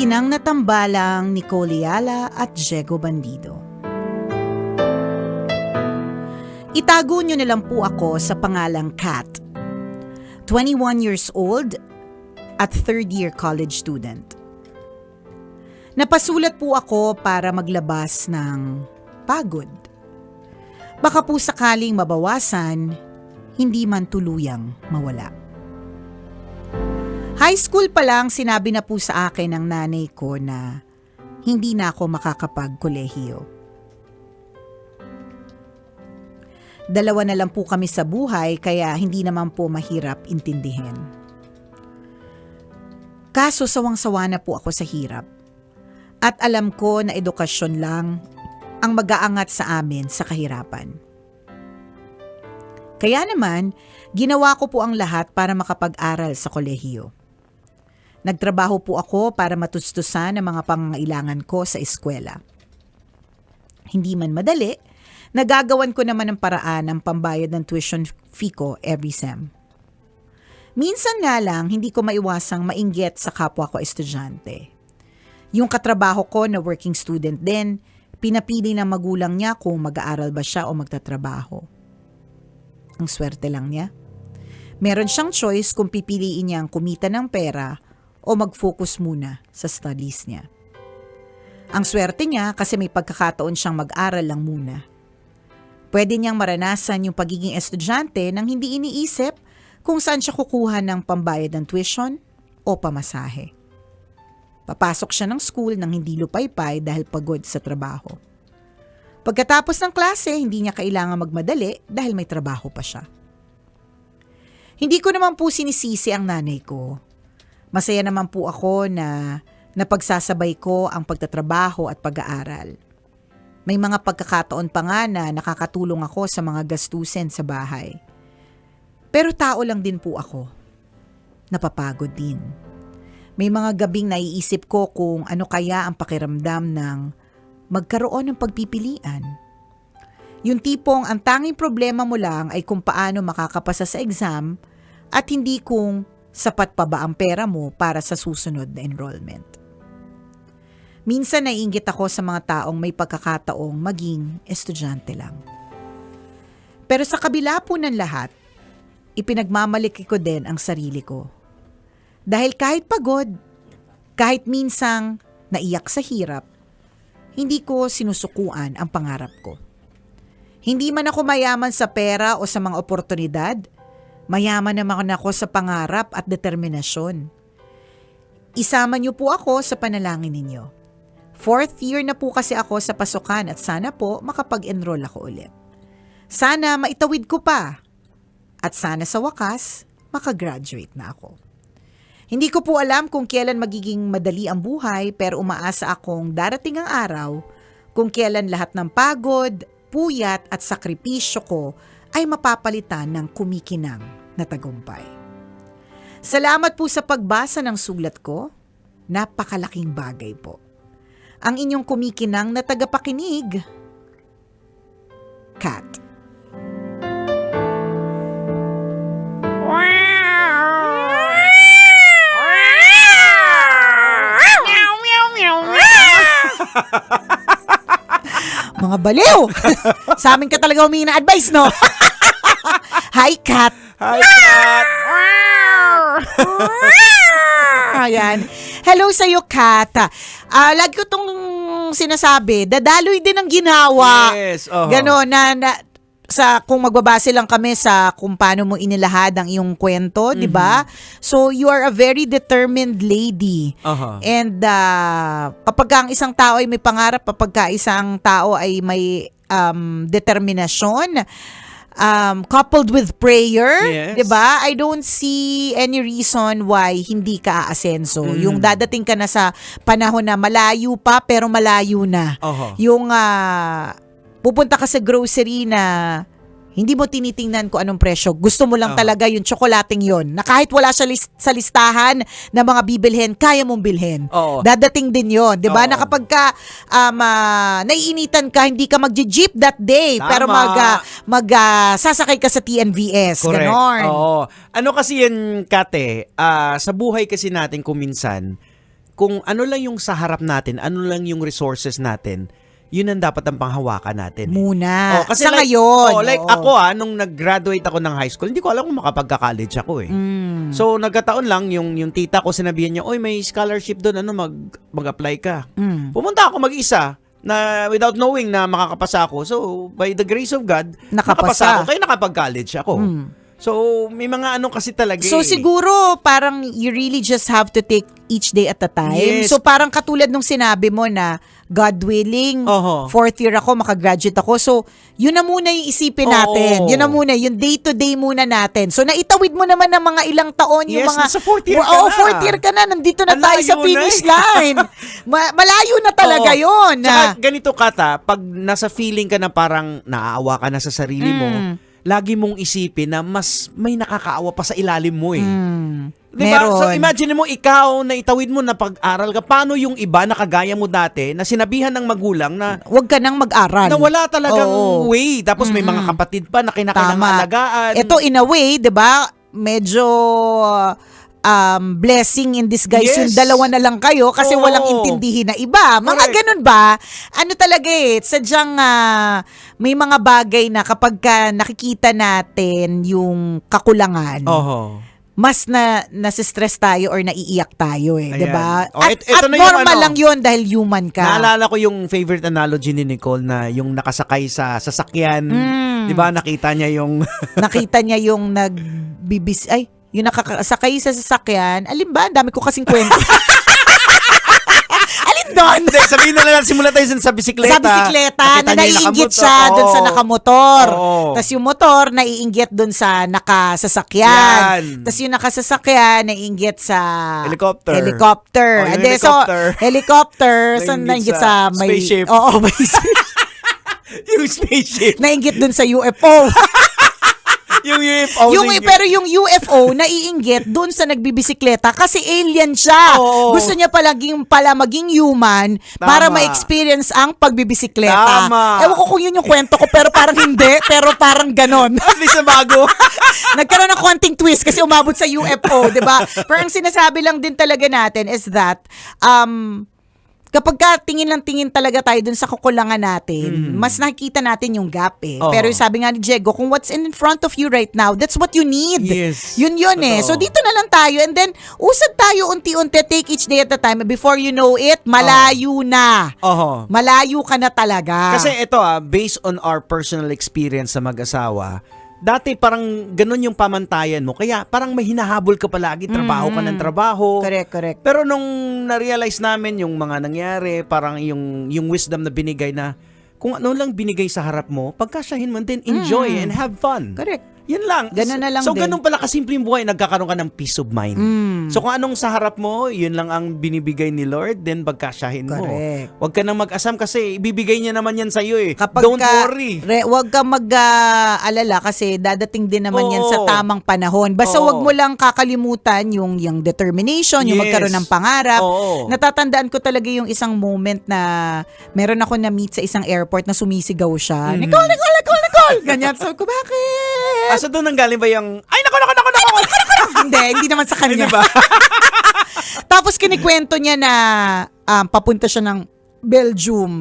Kumikinang na tambalang Nicole Ayala at Diego Bandido. Itago niyo na lang po ako sa pangalang Kat. 21 years old at third-year college student. Napasulat po ako para maglabas ng pagod. Baka po sakaling mabawasan, hindi man tuluyang mawala. High school pa lang sinabi na po sa akin ng nanay ko na hindi na ako makakapag-kolehiyo. Dalawa na lang po kami sa buhay kaya hindi naman po mahirap intindihin. Kaso sawang-sawa na po ako sa hirap. At alam ko na edukasyon lang ang mag-aangat sa amin sa kahirapan. Kaya naman, ginawa ko po ang lahat para makapag-aral sa kolehiyo. Nagtrabaho po ako para matustusan ang mga pangangailangan ko sa eskwela. Hindi man madali, nagagawan ko naman ng paraan ang pambayad ng tuition fee ko every sem. Minsan nga lang, hindi ko maiwasang mainggit sa kapwa ko estudyante. Yung katrabaho ko na working student din, pinapili ng magulang niya kung mag-aaral ba siya o magtatrabaho. Ang swerte lang niya. Meron siyang choice kung pipiliin niyang kumita ng pera o mag-focus muna sa studies niya. Ang swerte niya kasi may pagkakataon siyang mag-aral lang muna. Pwede niyang maranasan yung pagiging estudyante nang hindi iniisip kung saan siya kukuha ng pambayad ng tuition o pamasahe. Papasok siya ng school nang hindi lupaypay dahil pagod sa trabaho. Pagkatapos ng klase, hindi niya kailangan magmadali dahil may trabaho pa siya. Hindi ko naman po sinisisi ang nanay ko. Masaya naman po ako na napagsasabay ko ang pagtatrabaho at pag-aaral. May mga pagkakataon pa nga na nakakatulong ako sa mga gastusin sa bahay. Pero tao lang din po ako. Napapagod din. May mga gabing naiisip ko kung ano kaya ang pakiramdam ng magkaroon ng pagpipilian. Yung tipong ang tanging problema mo lang ay kung paano makakapasa sa exam at hindi kung sapat pa ba ang pera mo para sa susunod na enrollment. Minsan naiinggit ako sa mga taong may pagkakataong maging estudyante lang. Pero sa kabila po ng lahat, ipinagmamalaki ko din ang sarili ko. Dahil kahit pagod, kahit minsang naiyak sa hirap, hindi ko sinusukuan ang pangarap ko. Hindi man ako mayaman sa pera o sa mga oportunidad, mayaman naman ako sa pangarap at determinasyon. Isama niyo po ako sa panalangin ninyo. 4th year na po kasi ako sa pasukan at sana po makapag-enroll ako ulit. Sana maitawid ko pa. At sana sa wakas, makagraduate na ako. Hindi ko po alam kung kailan magiging madali ang buhay pero umaasa akong darating ang araw kung kailan lahat ng pagod, puyat at sakripisyo ko ay mapapalitan ng kumikinang na tagumpay. Salamat po sa pagbasa ng sulat ko. Napakalaking bagay po. Ang inyong kumikinang na tagapakinig, Kat. Mga baliw! Sa amin ka talaga humingi ng advice, no? Hi, Kat! Hi, Kat! Ayan. Hello sa'yo, Kat. Lagi ko itong sinasabi, dadaloy din ang ginawa. Yes. Ganon, kung magbabase lang kami sa kung paano mo inilahad ang iyong kwento, di ba? So, you are a very determined lady. And kapag ang isang tao ay may pangarap, kapag isang tao ay may determinasyon, coupled with prayer, Yes. 'di ba? I don't see any reason why hindi ka aasenso. Yung dadating ka na sa panahon na malayo pa pero malayo na. Yung pupunta ka sa grocery na hindi mo tinitingnan kung anong presyo. Gusto mo lang talaga yung tsokolating yon. Na kahit wala siya sa listahan ng mga bibilhin, kaya mong bilhin. Dadating din yon, 'di ba? Na kapag ka naiinitan ka, hindi ka magje-jeep that day, Tama. pero sasakay ka sa TNVS. Correct. Ganon. Oo. Ano kasi yan, Kate, sa buhay kasi natin kung minsan, kung ano lang yung sa harap natin, ano lang yung resources natin, yun ang dapat ang panghawakan natin. Muna. Kasi sa like, ngayon. like oo. ako nung nag-graduate ako ng high school, hindi ko alam kung makapagka-college ako eh. So nagkataon lang yung tita ko sinabihan niya, "Oy, may scholarship doon, mag-apply ka." Pumunta ako mag-isa na without knowing na makakapasa ako. So by the grace of God, nakapasa ako, kaya nakapag-college ako. So may mga kasi talaga. So siguro parang you really just have to take each day at a time. Yes. So parang katulad nung sinabi mo na God willing, fourth year ako, makagraduate ako. So, yun na muna yung isipin natin. Yun na muna, yung day-to-day muna natin. So, naitawid mo naman ng mga ilang taon yung mga... nasa fourth year ka na. fourth year ka na. Nandito na Ang tayo sa layo finish na line. Malayo na talaga yun. Saka ganito Kata, pag nasa feeling ka na parang naaawa ka na sa sarili mo, lagi mong isipin na mas may nakakaawa pa sa ilalim mo eh. Diba? Meron. So imagine mo ikaw na itawid mo na pag-aral ka. Paano yung iba na kagaya mo dati na sinabihan ng magulang na huwag ka nang mag-aral. na wala talagang way. Tapos may mga kapatid pa na kinakailangan. Ito in a way, 'di ba? Medyo blessing in disguise. Yung dalawa na lang kayo kasi walang intindihin na iba. Mga ganun ba? Ano talaga sadyang may mga bagay na kapag nakikita natin yung kakulangan, mas nasistress tayo or naiiyak tayo 'di ba? At normal lang 'yun dahil human ka. Naalala ko yung favorite analogy ni Nicole na yung nakasakay sa sasakyan, 'di ba? Nakita niya yung yung nakasakay sa sasakyan. Alin ba? Ang dami ko kasing kwento. Alin doon? Hindi, sabihin na lang, simula tayo sa bisikleta. Sa bisikleta, na naiinggit siya doon sa nakamotor. Tapos yung motor, naiinggit doon sa nakasasakyan. Tapos yung nakasasakyan, naiinggit sa helicopter. Helicopter, so naiinggit sa spaceship. Oo, may spaceship. Yung spaceship. Naiinggit doon sa UFO. Yung UFO. Pero yung UFO naiinggit doon sa nagbibisikleta kasi alien siya. Gusto niya maging human para ma-experience ang pagbibisikleta. Ewan ko kung yun yung kwento ko pero parang hindi, pero parang ganon. At least na bago. Nagkaroon ng konting twist kasi umabot sa UFO, 'di ba? Pero ang sinasabi lang din talaga natin is that kapag tingin talaga tayo dun sa kukulangan natin, mas nakikita natin yung gap Pero sabi nga ni Diego, kung what's in front of you right now, that's what you need. Yes. Yun So dito na lang tayo and then usad tayo unti-unti, take each day at a time. Before you know it, malayo na. Malayo ka na talaga. Kasi ito based on our personal experience sa mag-asawa, dati parang ganun yung pamantayan mo. Kaya parang may hinahabol ka palagi, trabaho ka ng trabaho. Correct. Pero nung na-realize namin yung mga nangyari, parang yung wisdom na binigay na kung ano lang binigay sa harap mo, pagkasyahin mo din, enjoy and have fun. Correct. Yan lang. Ganun na lang so, din. ganun pala kasimpleng buhay, nagkakaroon ka ng peace of mind. So, kung anong sa harap mo, yun lang ang binibigay ni Lord, then pagkasyahin mo. Correct. Huwag ka nang mag-asam kasi ibibigay niya naman yan sa'yo Don't worry. Huwag ka mag-alala kasi dadating din naman yan sa tamang panahon. Basta huwag mo lang kakalimutan yung determination, yung magkaroon ng pangarap. Natatandaan ko talaga yung isang moment na meron ako na-meet sa isang airport na sumisigaw siya. Nicole! Ganyan. So, bakit? So doon nanggaling ba yung, ay, nako. Hindi naman sa kanya. Diba? Tapos kinikwento niya na papunta siya ng Belgium.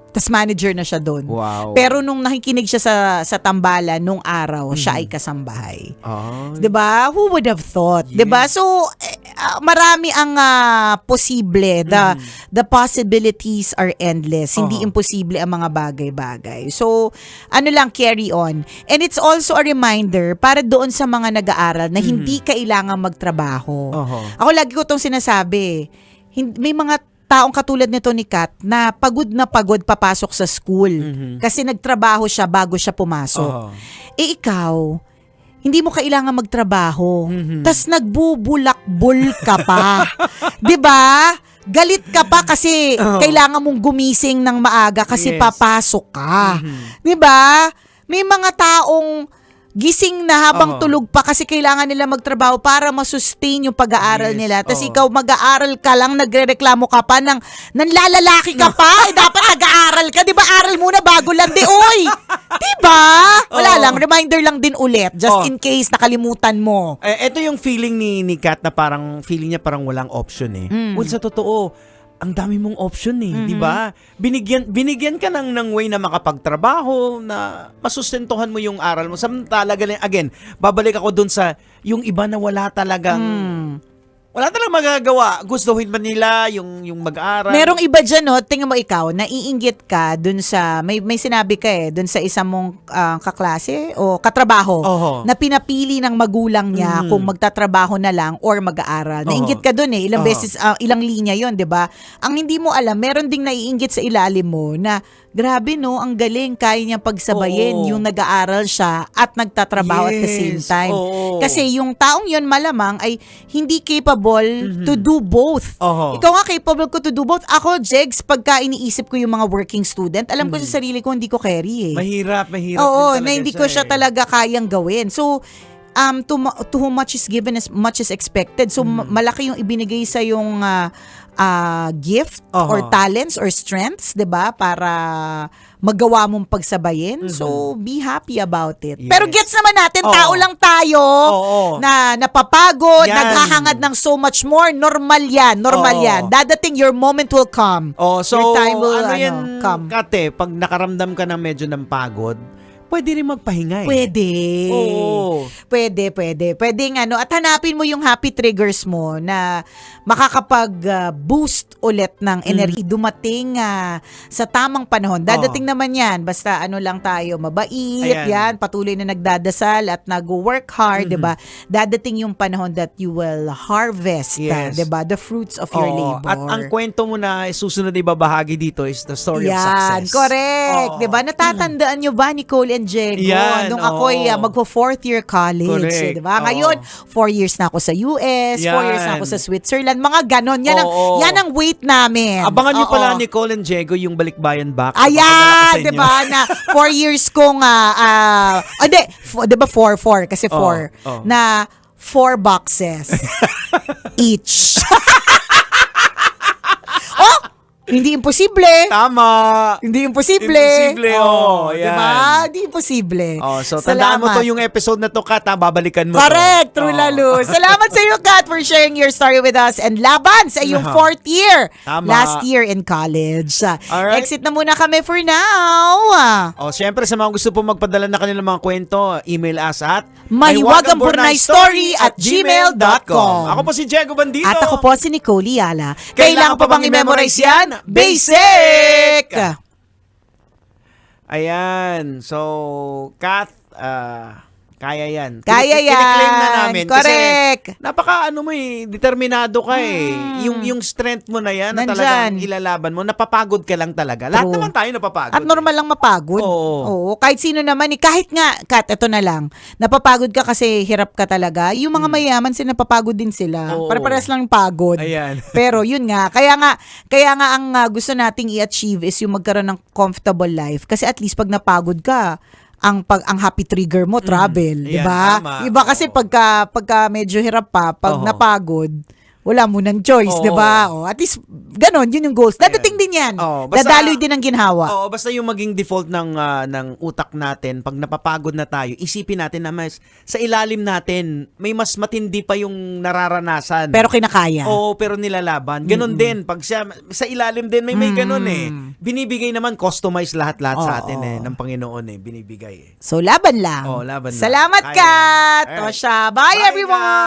Tas manager na siya doon. Wow. Pero nung nakikinig siya sa tambalan nung araw, siya ay kasambahay. 'Di ba? Who would have thought? 'Di ba? So marami ang posible. The possibilities are endless. Hindi imposible ang mga bagay-bagay. So ano lang, carry on. And it's also a reminder para doon sa mga nag-aaral na hindi kailangan magtrabaho. Ako lagi ko 'tong sinasabi. May mga taong katulad nito ni Kat na pagod papasok sa school kasi nagtrabaho siya bago siya pumasok. Ikaw, hindi mo kailangan magtrabaho. Tas nagbubulakbol ka pa. 'Di ba? Galit ka pa kasi kailangan mong gumising ng maaga kasi papasok ka. 'Di ba? May mga taong gising na habang Oo. tulog pa kasi kailangan nila magtrabaho para masustain yung pag-aaral Yes, nila. Tapos oo. ikaw mag-aaral ka lang, nagrereklamo ka pa ng nanlalalaki ka pa. Dapat nag-aaral ka. Di ba aral muna bago landi? Uy! Di ba? Wala Oo. lang. Reminder lang din ulit. Just Oo. in case nakalimutan mo. Ito yung feeling ni Kat na parang feeling niya parang walang option eh. Well, sa totoo, ang dami mong option eh, di ba? Binigyan ka ng way na makapagtrabaho, na masustentuhan mo yung aral mo. Samantala, again, babalik ako dun sa yung iba na wala talagang magagawa. Gustuhin man nila yung mag-aaral. Merong iba dyan, no? Tingnan mo ikaw, naiinggit ka dun sa, may sinabi ka dun sa isang mong kaklase o katrabaho Oho. na pinapili ng magulang niya kung magtatrabaho na lang or mag-aaral. Oho. Naiinggit ka dun ilang Oho. beses, ilang linya yon, di ba? Ang hindi mo alam, meron ding naiinggit sa ilalim mo na, grabe no, ang galing, kaya niya pagsabayin Oo. yung nag-aaral siya at nagtatrabaho at the same Yes. time. Oo. Kasi yung taong yon malamang ay hindi capable to do both. Oho. Ikaw nga capable ko to do both. Ako, Jegs, pagka iniisip ko yung mga working student, alam ko sa sarili ko hindi ko carry eh. Mahirap din Oo, talaga na hindi ko siya eh. talaga kayang gawin. So, to whom much is given as much is expected. So, malaki yung ibinigay sa yung gift Oho. or talents or strengths, 'di ba? Para magawa mong pagsabayin. So, be happy about it. Yes. Pero gets naman natin, Oo. tao lang tayo Oo. na napapagod, Yan. naghahangad ng so much more. Normal yan, Oo. yan. Dadating, your moment will come. Oh, so Your time will, ano yan, come. Kate, pag nakaramdam ka ng medyo ng pagod, pwede rin magpahinga eh. Pwede. Oo. Pwede. Pwede nga, no? At hanapin mo yung happy triggers mo na makakapag-boost ulit ng energy. Dumating sa tamang panahon. Dadating naman yan. Basta ano lang tayo, mabait, Ayan. yan. Patuloy na nagdadasal at nag-work hard, di ba? Dadating yung panahon that you will harvest, Yes. di ba? The fruits of your Oo. labor. At ang kwento mo na susunod na ibabahagi dito is the story of Yan, success. correct. Oo. 'Di ba? Natatandaan nyo ba, Nicole and Diego, Yan, nung ako'y oo. magpo-4th year college, Correct. 'di ba? Oo. Ngayon, 4 years na ako sa US, 4 years na Yan. ako sa Switzerland, mga ganon. Yan Oo. ang wait namin. Abangan niyo Oo. pala Nicole and Diego yung Balikbayan Box. Ayan, 'di ba? Na 4 years kong hindi, 'di ba 4 kasi 4 Oo. na 4 boxes each. Oh, hindi imposible. Tama. Hindi imposible. Imposible, Oh, yan. diba? Hindi imposible. Oh, so tandaan mo to yung episode na to, Kat, babalikan mo Correct, to. true Oh. lalo. Salamat sa iyo, Kat, for sharing your story with us. And laban sa iyong 4th year. Tama. Last year in college. Alright. Exit na muna kami for now. Oh, syempre sa mga gusto po magpadala na kanilang mga kwento, email us at mahiwagangburnaystory@gmail.com. Ako po si Diego Bandito. At ako po si Nicole Yala. Kailangan pa bang i-memorize yan? Basic! Ayan. So, Kath, kaya yan. Kaya yan. Kiniklaim na namin. Correct. Kasi napaka determinado ka eh. Yung strength mo na yan na Nandyan. talagang ilalaban mo, napapagod ka lang talaga. Lahat True. naman tayo napapagod. At normal lang mapagod. Oo. Kahit sino naman. Kahit nga, Kat, ito na lang. Napapagod ka kasi hirap ka talaga. Yung mga mayaman sila, napapagod din sila. Oo. Para-paras lang yung pagod. Ayan. Pero yun nga. Kaya nga ang gusto nating i-achieve is yung magkaroon ng comfortable life. Kasi at least pag napagod ka, ang happy trigger mo, travel. Ayan, Di ba? tama. Iba kasi Oo. pagka medyo hirap pa, pag Oo. napagod, wala mo ng choice, Oo. di ba? At least, ganon, yun yung goals. Dadating din yan. Oo, basta- Dadaloy din ang ginhawa. Oo, basta yung maging default ng utak natin, pag napapagod na tayo, isipin natin na sa ilalim natin, may mas matindi pa yung nararanasan. Pero kinakaya. Oo, pero nilalaban. Ganon din. Pag sa ilalim din, may ganon eh. Binibigay naman, customize lahat-lahat sa Oo. atin eh, ng Panginoon eh. Binibigay eh. So, laban lang. Oo, laban lang. Salamat, Kaya yan. Kat. O Alright. siya. Bye, Bye, everyone.